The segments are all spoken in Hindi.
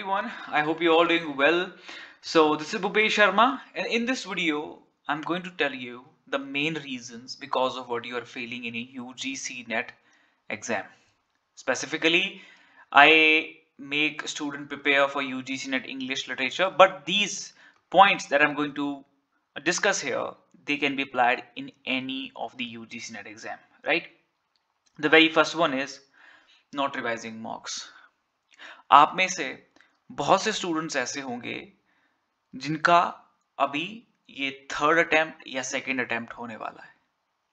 everyone. I hope you're all doing well. So this is Bhupesh Sharma, and in this video, I'm going to tell you the main reasons because of what you are failing in a UGC NET exam. Specifically, I make student prepare for UGC NET English literature, but these points that I'm going to discuss here, they can be applied in any of the UGC NET exam, right? The very first one is not revising mocks. आप में से बहुत से स्टूडेंट्स ऐसे होंगे जिनका अभी ये थर्ड अटेम्प्ट या सेकंड अटेम्प्ट होने वाला है.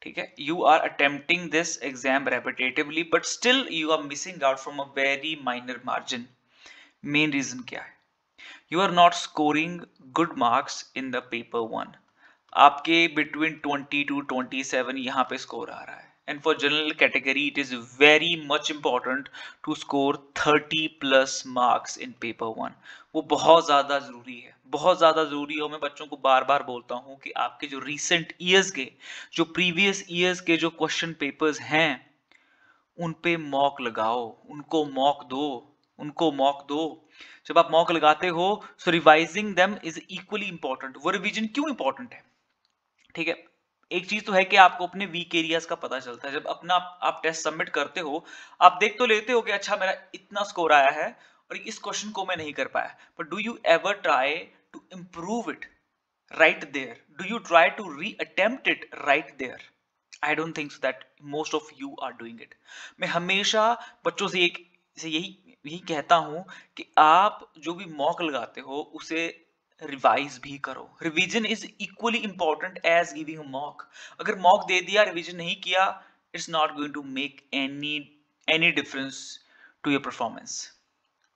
ठीक है, you are attempting this exam repetitively but still you are missing out from a very minor margin. Main reason क्या है? You are not scoring good marks in the paper one. आपके बिटवीन 20 to 27 यहाँ पे स्कोर आ रहा है. And for general category, it is very much important to score 30 plus marks in paper one. वो बहुत ज़्यादा ज़रूरी है, बहुत ज़्यादा ज़रूरी है. और मैं बच्चों को बार बार बोलता हूँ कि आपके जो recent years के, जो previous years के जो question papers हैं, उन पे मॉक लगाओ, उनको मॉक दो, उनको मॉक दो. जब आप मॉक लगाते हो, so revising them is equally important. वो रिवीजन क्यों इंपॉर्टेंट है? ठीक है, एक चीज तो है कि आपको अपने वीक एरियाज का पता चलता है. जब अपना आप टेस्ट सबमिट करते हो, आप देख तो लेते हो कि अच्छा मेरा इतना स्कोर आया है और इस क्वेश्चन को मैं नहीं कर पाया, but do you ever try to improve it right there? Do you try to re-attempt it right there? I don't think so that most of you are doing it. मैं हमेशा बच्चों से यही कहता हूं कि आप जो भी मॉक लगाते हो उसे रिवाइज भी करो. Revision is equally important as giving a mock. अगर मॉक दे दिया, रिवीजन नहीं किया, it's not going to make any difference to your performance.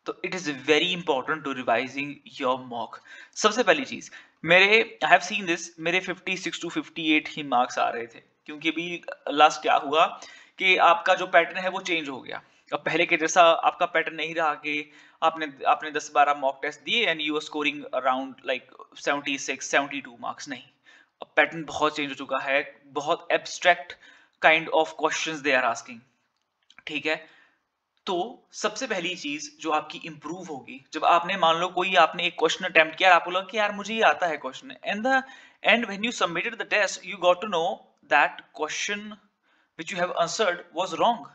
तो it is very important to revising your mock. सबसे पहली चीज, मेरे आई हैव सीन दिस, मेरे 56 to 58 ही मार्क्स आ रहे थे, क्योंकि अभी लास्ट क्या हुआ कि आपका जो पैटर्न है वो चेंज हो गया. अब पहले के जैसा आपका पैटर्न नहीं रहा कि आपने आपने 10-12 मॉक टेस्ट दिए and you are scoring around like 76-72 marks. नहीं, अब पैटर्न बहुत चेंज हो चुका है. बहुत abstract kind of questions they are asking. ठीक है, तो सबसे पहली चीज जो आपकी इंप्रूव होगी, जब आपने मान लो कोई आपने एक क्वेश्चन अटेम्प्ट किया, आपको लगा कि यार मुझे ये आता है question, and when you submitted the test you got to know that question which you have answered was wrong.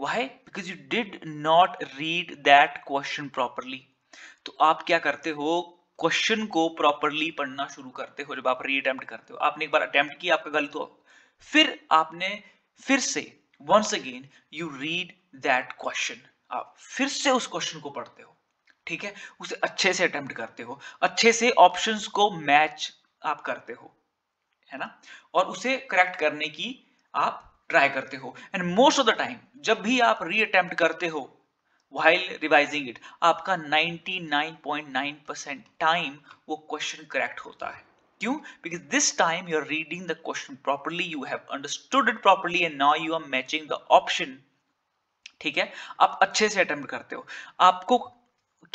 Why? Because you did not read that question properly. तो आप क्या करते हो? क्वेश्चन को प्रॉपरली पढ़ना शुरू करते हो. जब आप री अटेम्प्ट करते हो, आपने एक बार अटेम्प्ट किया, आपका गलत हुआ, फिर आपने फिर से once again you read that question. आप फिर से उस क्वेश्चन को पढ़ते हो. ठीक है, उसे अच्छे से अटेम्प्ट करते हो, अच्छे से ऑप्शंस को मैच आप करते हो, है ना, और उसे करेक्ट करने की आप ट्राई करते हो. And most of the time जब भी आप री अटेम्प्ट करते हो while revising it, आपका 99.9% टाइम वो क्वेश्चन करेक्ट होता है. क्यों? Because this time you are reading the question properly, you have understood it properly and now you are matching the option. ठीक है, आप अच्छे से अटेम्प्ट करते हो. आपको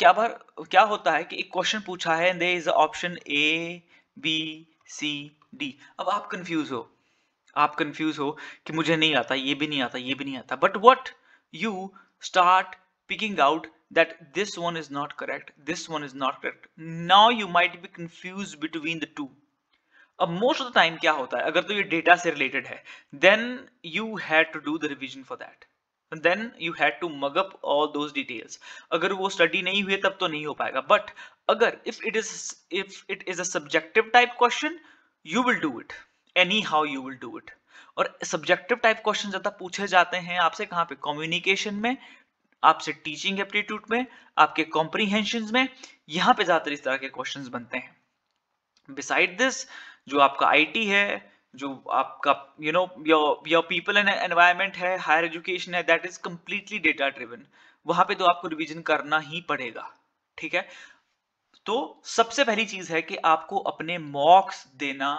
क्या होता है कि एक क्वेश्चन पूछा है, there is option A, B, C, D. अब आप कंफ्यूज हो कि मुझे नहीं आता, ये भी नहीं आता, ये भी नहीं आता. But what you start picking out that this one is not correct, this one is not correct. Now you might be confused between the two. अब मोस्ट ऑफ द टाइम क्या होता है, अगर तो ये डेटा से रिलेटेड है, then you had to do the revision for that, then you had to mug up all those details. अगर वो स्टडी नहीं हुई तब तो नहीं हो पाएगा. बट अगर if it is a subjective type question, you will do it any how, you will do it. और सब्जेक्टिव टाइप क्वेश्चन ज्यादा पूछे जाते हैं आपसे कहाँ पे? कम्युनिकेशन में, आपसे टीचिंग एप्टीट्यूड में, आपके कॉम्प्रीहेंशन में. यहाँ पे ज्यादातर इस तरह के क्वेश्चंस बनते हैं. बिसाइड दिस, जो आपका आईटी है, जो आपका योर पीपल एंड एनवायरनमेंट है, हायर एजुकेशन है, that is completely data driven. वहां पे तो आपको रिवीजन करना ही पड़ेगा. ठीक है, तो सबसे पहली चीज है कि आपको अपने मॉक्स देना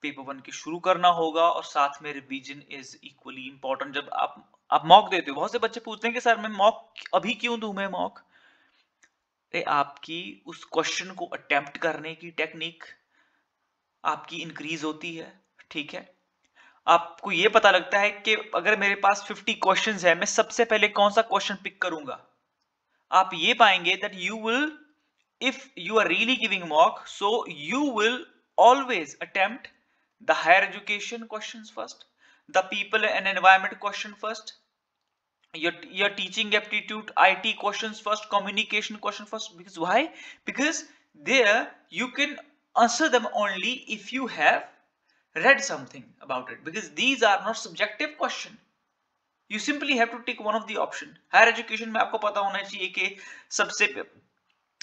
पेपर वन के शुरू करना होगा, और साथ में रिवीजन इज इक्वली इंपॉर्टेंट. जब आप मॉक देते हो, बहुत से बच्चे पूछते हैं कि सर मैं मॉक अभी क्यों दूं, मैं मॉक. आपकी उस क्वेश्चन को अटेम्प्ट करने की टेक्निक आपकी इंक्रीज होती है. ठीक है, आपको ये पता लगता है कि अगर मेरे पास 50 क्वेश्चंस है, मैं सबसे पहले कौन सा क्वेश्चन पिक करूंगा. आप ये पाएंगे that you will, if you are really giving mock, so you will always attempt the higher education questions first, the people and environment question first, your teaching aptitude IT questions first, communication question first. Because why? Because there you can answer them only if you have read something about it, because these are not subjective question. You simply have to take one of the option. Higher education में आपको पता होना चाहिए कि सबसे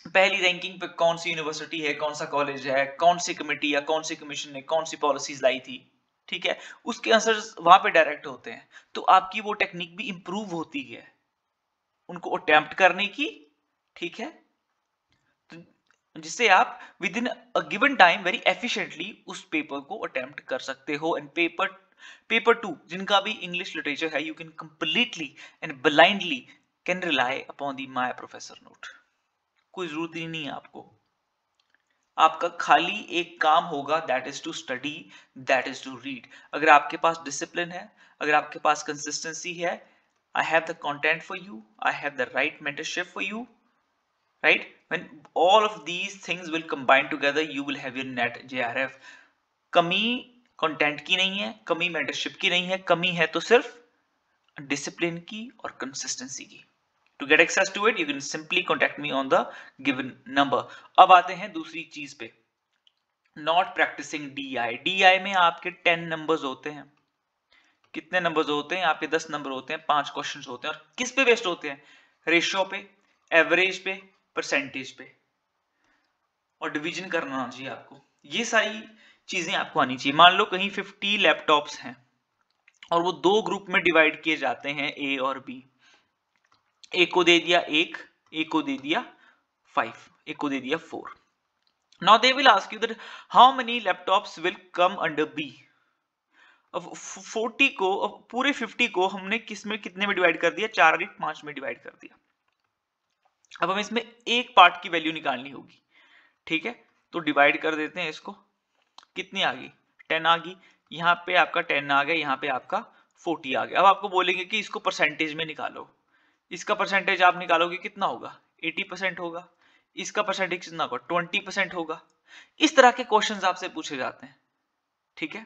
पहली रैंकिंग पे कौन सी यूनिवर्सिटी है, कौन सा कॉलेज है, कौन सी कमेटी या कौन सी कमीशन ने कौन सी पॉलिसीज लाई थी, ठीक है, उसके आंसर्स वहां पे डायरेक्ट होते हैं। तो आपकी वो टेक्निक भी इंप्रूव होती है उनको अटेम्प्ट करने की, ठीक है, तो जिससे आप with in a given time very efficiently उस पेपर को अटेम्प्ट कर सकते हो। एंड पेपर 2 जिनका भी इंग्लिश लिटरेचर है, you can completely and blindly can rely upon the my professor note. कोई जरूरत ही नहीं है आपको, आपका खाली एक काम होगा, that is to study, that is to read. अगर आपके पास डिसिप्लिन है, अगर आपके पास कंसिस्टेंसी है, I have the content for you, I have the right mentorship for you, right? When all of these things will combine together, you will have your net JRF. कमी कंटेंट की नहीं है, कमी मेंटरशिप की नहीं है, कमी है तो सिर्फ डिसिप्लिन की और कंसिस्टेंसी की। To get access to it, you can simply contact me on the given number. अब आते हैं दूसरी चीज पे, not practicing DI. DI में आपके 10 नंबर्स होते हैं। कितने नंबर्स होते हैं? आपके 10 नंबर होते हैं, 5 क्वेश्चंस होते हैं। और किस पे बेस्ड होते हैं? रेशियो पे, एवरेज पे, परसेंटेज पे, और डिवीजन करना आना चाहिए आपको। ये सारी चीजें आपको आनी चाहिए। मान लो कहीं 50 लैपटॉप्स हैं और वो 2 ग्रुप में डिवाइड किए जाते हैं, ए और बी। एक को दे दिया 1, एक को दे दिया 5, एक को दे दिया 4। Now they will ask you that how many laptops will come under B. अब 40 को, अब पूरे 50 को हमने किस में, कितने में डिवाइड कर दिया? 4 और 5 में डिवाइड कर दिया। अब हम इसमें एक पार्ट की वैल्यू निकालनी होगी, ठीक है, तो डिवाइड कर देते हैं इसको। कितनी आ गई? 10 आ गई। यहाँ पे आपका 10 आ गया, यहाँ पे आपका 40 आ गया। अब आपको बोलेंगे कि इसको परसेंटेज में निकालो। इसका परसेंटेज आप निकालोगे कितना होगा? 80% होगा। इसका परसेंटेज कितना होगा? 20% होगा। इस तरह के क्वेश्चंस आपसे पूछे जाते हैं, ठीक है,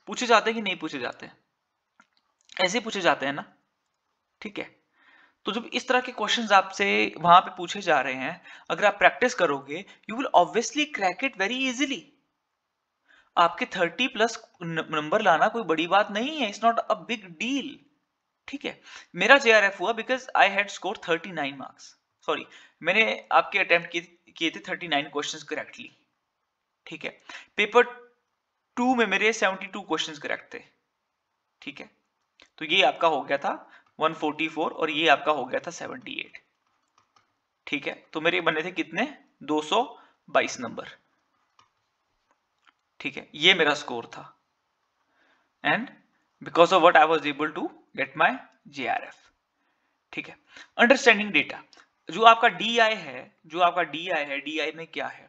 पूछे जाते हैं कि नहीं पूछे जाते हैं? ऐसे पूछे जाते हैं ना, ठीक है। तो जब इस तरह के क्वेश्चंस आपसे वहां पे पूछे जा रहे हैं, अगर आप प्रैक्टिस करोगे, you will obviously crack it very easily. आपके 30+ नंबर लाना कोई बड़ी बात नहीं है, it's not a big deal, ठीक है। मेरा JRF हुआ because I had score 39 marks, sorry, मैंने आपके अटेम्प्ट किए थे 39 क्वेश्चंस करेक्टली, ठीक है। पेपर 2 में मेरे 72 क्वेश्चंस करेक्ट थे, ठीक है। तो ये आपका हो गया था 144 और ये आपका हो गया था 78, ठीक है। तो मेरे बने थे कितने? 222 नंबर, ठीक है, ये मेरा स्कोर था। And because of what I was able to get my JRF, ठीक है। अंडरस्टैंडिंग डेटा, जो आपका DI है, DI में क्या है?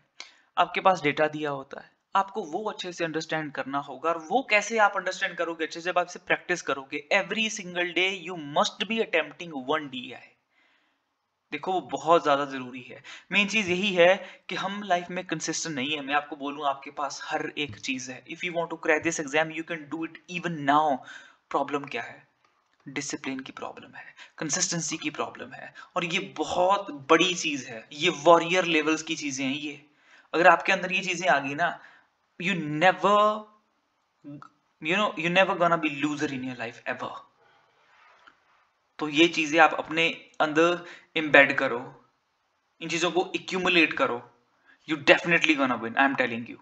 आपके पास डेटा दिया होता है, आपको वो अच्छे से अंडरस्टैंड करना होगा। और वो कैसे आप अंडरस्टैंड करोगे अच्छे से? आप इसे प्रैक्टिस करोगे। Every single day you must be attempting 1 DI। देखो वो बहुत ज्यादा जरूरी है। मेन चीज यही है कि हम लाइफ में कंसिस्टेंट नहीं है। मैं आपको बोलूं, आपके पास हर एक चीज है। If you want to crack this exam, you can do it even now. Problem क्या है? डिसिप्लिन की प्रॉब्लम है, कंसिस्टेंसी की प्रॉब्लम है, और ये बहुत बड़ी चीज है। ये वॉरियर लेवल्स की चीजें हैं ये। अगर आपके अंदर ये चीजें आ गई ना, you never gonna be loser in your life ever। तो ये चीजें आप अपने अंदर एम्बेड करो, इन चीजों को एक्यूमुलेट करो, you definitely gonna win, I am telling you।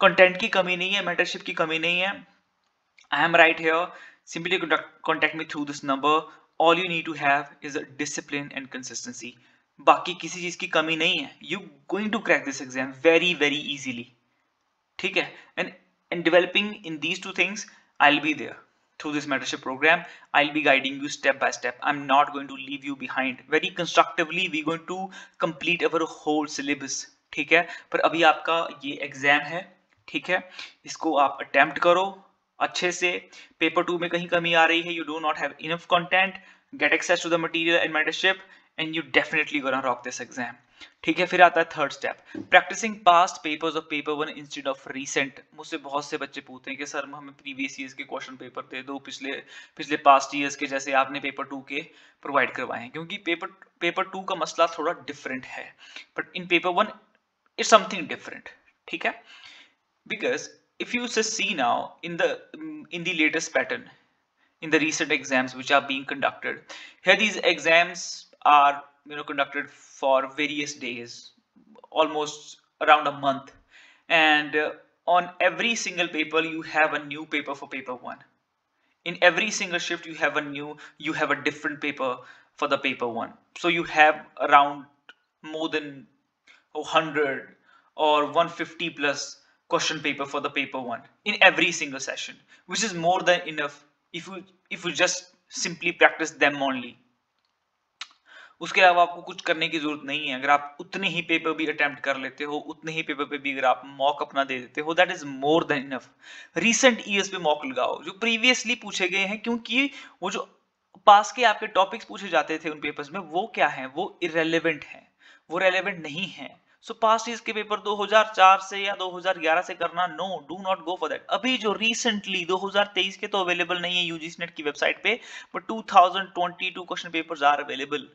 Content की कमी नहीं है, मेंटरशिप की कमी नहीं है। I am right here, simply contact me through this number। all you need to have is a discipline and consistency। बाकी किसी चीज की कमी नहीं है। you going to crack this exam very very easily, ठीक है। and developing in these 2 things, I'll be there through this mentorship program। I'll be guiding you step by step। I'm not going to leave you behind। very constructively we're going to complete our whole syllabus, ठीक है। पर अभी आपका ये एग्जाम है, ठीक है, इसको आप अटेम्प्ट करो अच्छे से। पेपर 2 में कहीं कमी आ रही है, you do not have enough content, get access to the material and mentorship, and you definitely gonna rock this exam. ठीक है, फिर आता है third step, practising past papers of paper one instead of recent. मुझसे बहुत से बच्चे पूछते हैं कि सर हमें प्रीवियस ईयर्स के क्वेश्चन पेपर दे दो, पिछले पास्ट ईयर्स के, जैसे आपने पेपर टू के प्रोवाइड करवाए हैं, क्योंकि पेपर टू का मसला थोड़ा डिफरेंट है, but in paper one it's something different. ठीक है, because if you just see now in the latest pattern, in the recent exams which are being conducted here, these exams are conducted for various days, almost around a month, and on every single paper you have a new paper for paper one. In every single shift you have a different paper for the paper one, so you have around more than 100 or 150 plus question paper for the paper one in every single session, which is more than enough if you just simply practice them only. उसके अलावा आपको कुछ करने की जरूरत नहीं है। अगर आप उतने ही पेपर भी अटेम्प्ट कर लेते हो, उतने ही पेपर पे भी अगर आप मॉक अपना दे देते हो, that is more than enough. Recent years पे मॉक लगाओ जो प्रीवियसली पूछे गए हैं, क्योंकि वो जो पास के आपके टॉपिक्स पूछे जाते थे उन पेपर्स में, वो क्या है, वो इरेलीवेंट है, वो रेलेवेंट नहीं है। सो पास्ट ईयर्स के पेपर 2004 से या 2011 से करना, no, do not go for that. अभी जो रिसेंटली 2023 के तो अवेलेबल नहीं है यूजीसी नेट की वेबसाइट पे, but 2022 question papers are available,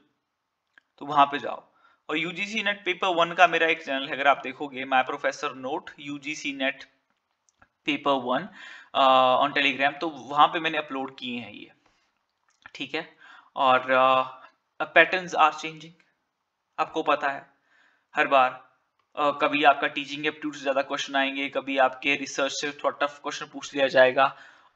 तो वहां पे जाओ। और यूजीसी नेट पेपर वन का मेरा एक चैनल है, अगर आप देखोगे, my professor note UGC net paper one on Telegram, तो वहां पे मैंने अपलोड किए हैं ये। ठीक है, और पैटर्न्स आर चेंजिंग, आपको पता है हर बार कभी आपका टीचिंग एप्टीट्यूड से ज्यादा क्वेश्चन आएंगे, कभी आपके रिसर्च से थोड़ा टफ क्वेश्चन पूछ लिया जाएगा,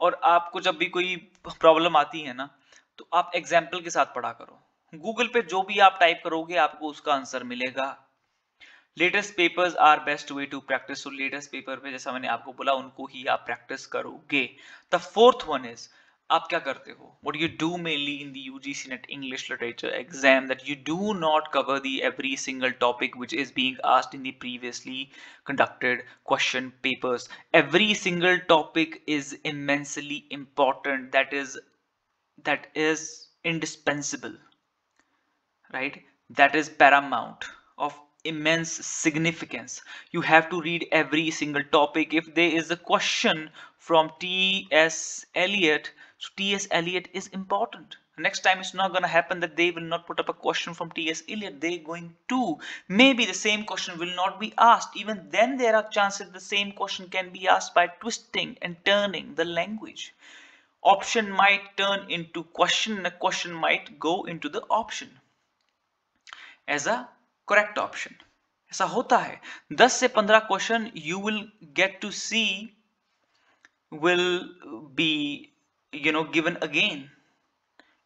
और आपको जब भी कोई प्रॉब्लम आती है ना, तो आप एग्जाम्पल के साथ पढ़ा करो। गूगल पे जो भी आप टाइप करोगे आपको उसका आंसर मिलेगा। Latest papers are best way to practise, तो लेटेस्ट पेपर पे जैसा मैंने आपको बोला उनको ही आप प्रैक्टिस करोगे। द फोर्थ वन इज, आप क्या करते हो, what you do mainly in the UGC NET English Literature exam, that you do not cover the every single topic which is being asked in the previously conducted question papers. Every single topic is immensely important, that is indispensable, right? That is paramount, of immense significance. You have to read every single topic. If there is a question from T.S. Eliot, so T.S. Eliot is important. Next time it's not going to happen that they will not put up a question from T.S. Eliot. They're going to. Maybe the same question will not be asked. Even then there are chances the same question can be asked by twisting and turning the language. Option might turn into question and a question might go into the option as a correct option. ऐसा होता है। 10 से 15 question you will get to see will be given again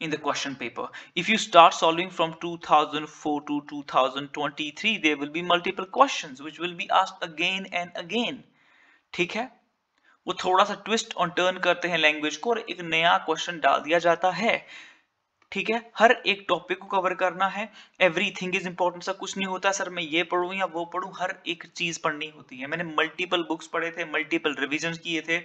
in the question paper. If you start solving from 2004 to 2023, there will be multiple questions which will be asked again and again. ठीक है, वो थोड़ा सा ट्विस्ट और टर्न करते हैं लैंग्वेज को और एक नया क्वेश्चन डाल दिया जाता है। ठीक है, हर एक टॉपिक को कवर करना है। एवरीथिंग इज इंपॉर्टेंट, सा कुछ नहीं होता सर मैं ये पढ़ूं या वो पढ़ूं, हर एक चीज पढ़नी होती है। मैंने मल्टीपल बुक्स पढ़े थे, मल्टीपल रिविजन किए थे,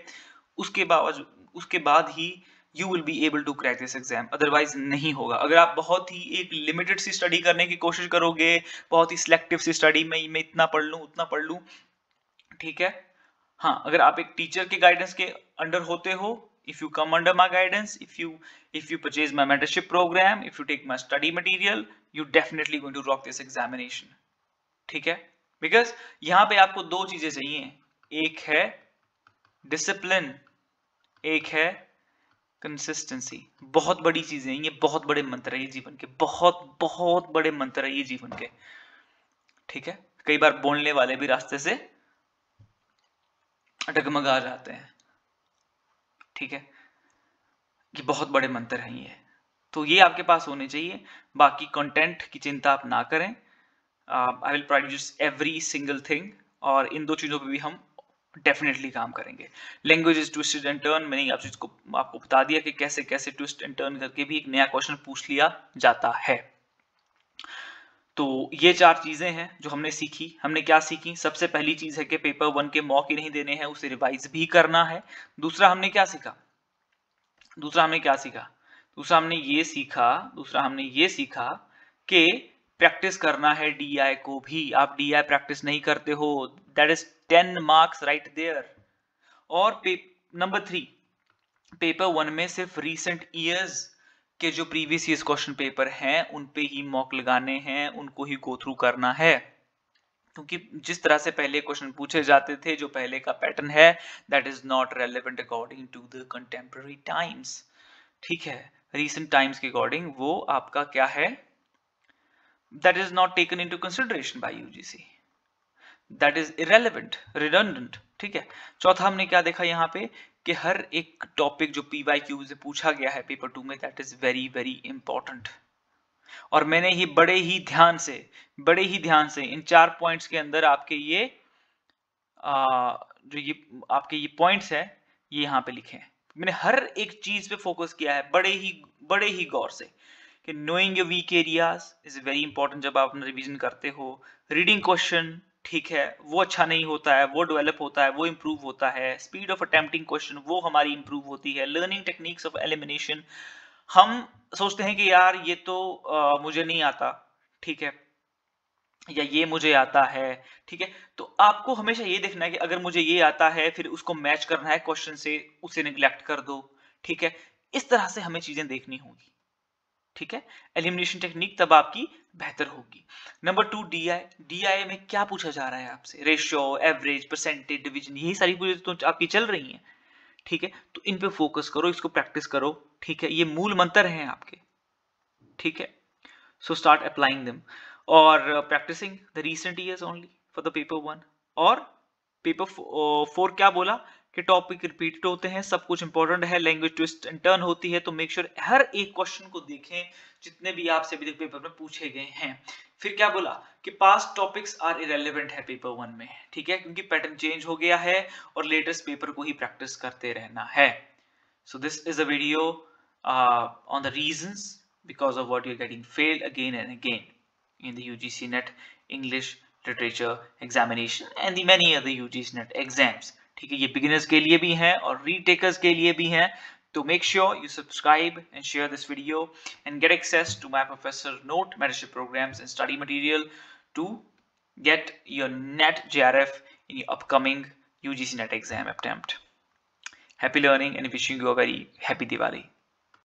उसके बाद ही you will be able to crack this exam, otherwise नहीं होगा। अगर आप बहुत ही एक लिमिटेड सी स्टडी करने की कोशिश करोगे, बहुत ही सिलेक्टिव सी स्टडी में मैं इतना पढ़ लूं उतना पढ़ लूं, ठीक है, हाँ, अगर आप एक टीचर के गाइडेंस के अंडर होते हो, if you come under my guidance, if you purchase my mentorship program, if you take my study material, you definitely going to rock this examination. ठीक है, because यहाँ पे आपको दो चीजें चाहिए, एक है डिसिप्लिन, एक है कंसिस्टेंसी। बहुत बड़ी चीजें हैं ये, बहुत बड़े मंत्र है ये जीवन के, बहुत बहुत बड़े मंत्र है ये जीवन के। ठीक है, कई बार बोलने वाले भी रास्ते से डगमगा जाते हैं। ठीक है, ये बहुत बड़े मंत्र हैं ये, तो ये आपके पास होने चाहिए। बाकी कंटेंट की चिंता आप ना करें, I will produce every single thing, और इन दो चीजों पे भी हम डेफिनेटली काम करेंगे। Language is twist and turn, मैंने आपको बता दिया कि कैसे कैसे ट्विस्ट एंड टर्न करके भी एक नया क्वेश्चन पूछ लिया जाता है। तो ये चार चीजें हैं जो हमने सीखी। हमने क्या सीखी? सबसे पहली चीज है कि पेपर वन के मॉक ही नहीं देने हैं, उसे रिवाइज भी करना है। दूसरा हमने क्या सीखा? दूसरा हमने ये सीखा कि प्रैक्टिस करना है DI को भी। आप DI प्रैक्टिस नहीं करते हो, that is 10 marks right there. और नंबर 3, पेपर 1 में सिर्फ रीसेंट ईयर्स के जो प्रीवियस ईयर्स क्वेश्चन पेपर हैं उन पे ही मॉक लगाने हैं, उनको ही गो थ्रू करना है, क्योंकि जिस तरह से पहले क्वेश्चन पूछे जाते थे, जो पहले का पैटर्न है, that is not relevant according to the contemporary times. ठीक है, रीसेंट टाइम्स के अकॉर्डिंग वो आपका क्या है, that is not taken into consideration bye UGC, that is irrelevant, redundant. ठीक है। चौथा हमने क्या देखा यहाँ पे कि हर एक टॉपिक जो PYQ से पूछा गया है पेपर 2 में, that is very very important. और मैंने ही बड़े ही ध्यान से इन 4 पॉइंट्स के अंदर आपके ये जो ये आपके ये पॉइंट्स है ये यहाँ पे लिखे हैं। मैंने हर एक चीज पे फोकस किया है बड़े ही गौर से कि knowing your weak areas is very important. जब आप रिवीजन करते हो, रीडिंग क्वेश्चन, ठीक है, वो अच्छा नहीं होता है, वो डेवलप होता है, वो इंप्रूव होता है। स्पीड ऑफ अटेम्प्टिंग क्वेश्चन वो हमारी इंप्रूव होती है। लर्निंग टेक्निक्स ऑफ एलिमिनेशन, हम सोचते हैं कि यार ये तो मुझे नहीं आता, ठीक है, या ये मुझे आता है, ठीक है। तो आपको हमेशा ये देखना है कि अगर मुझे ये आता है फिर उसको मैच करना है क्वेश्चन से, उसे निगलेक्ट कर दो, ठीक है। इस तरह से हमें चीजें देखनी होगी, ठीक है। एलिमिनेशन टेक्निक तब आपकी बेहतर होगी। नंबर 2, डीआई में क्या पूछा जा रहा है आपसे, रेशियो, एवरेज, परसेंटेज, डिवीजन, यही सारी चीजें तो आपकी चल रही हैं, ठीक है। तो इन पे फोकस करो, इसको प्रैक्टिस करो, ठीक है। ये मूल मंत्र हैं आपके, ठीक है। सो स्टार्ट अप्लाइंग देम और practising the recent years only for the paper 1। और पेपर 4 क्या बोला कि टॉपिक रिपीटेड होते हैं, सब कुछ इंपॉर्टेंट है, लैंग्वेज ट्विस्ट एंड टर्न होती है, तो मेक श्योर हर एक क्वेश्चन को देखें जितने भी आपसे अभी तक पेपर में पूछे गए हैं। फिर क्या बोला कि पास्ट टॉपिक्स आर इरेलेवेंट है पेपर 1 में, ठीक है, क्योंकि पैटर्न चेंज हो गया है और लेटेस्ट पेपर को ही प्रैक्टिस करते रहना है। So this is a video on the reasons because of what you're getting failed again and again in the UGC NET English Literature examination and the many other UGC NET exams. ठीक है, ये beginners के लिए भी हैं और retakers के लिए भी हैं। तो make sure you subscribe and share this video and get access to my professor note, mentorship programs and study material to get your NET JRF in your upcoming UGC NET exam attempt. Happy learning and wishing you a very happy Diwali.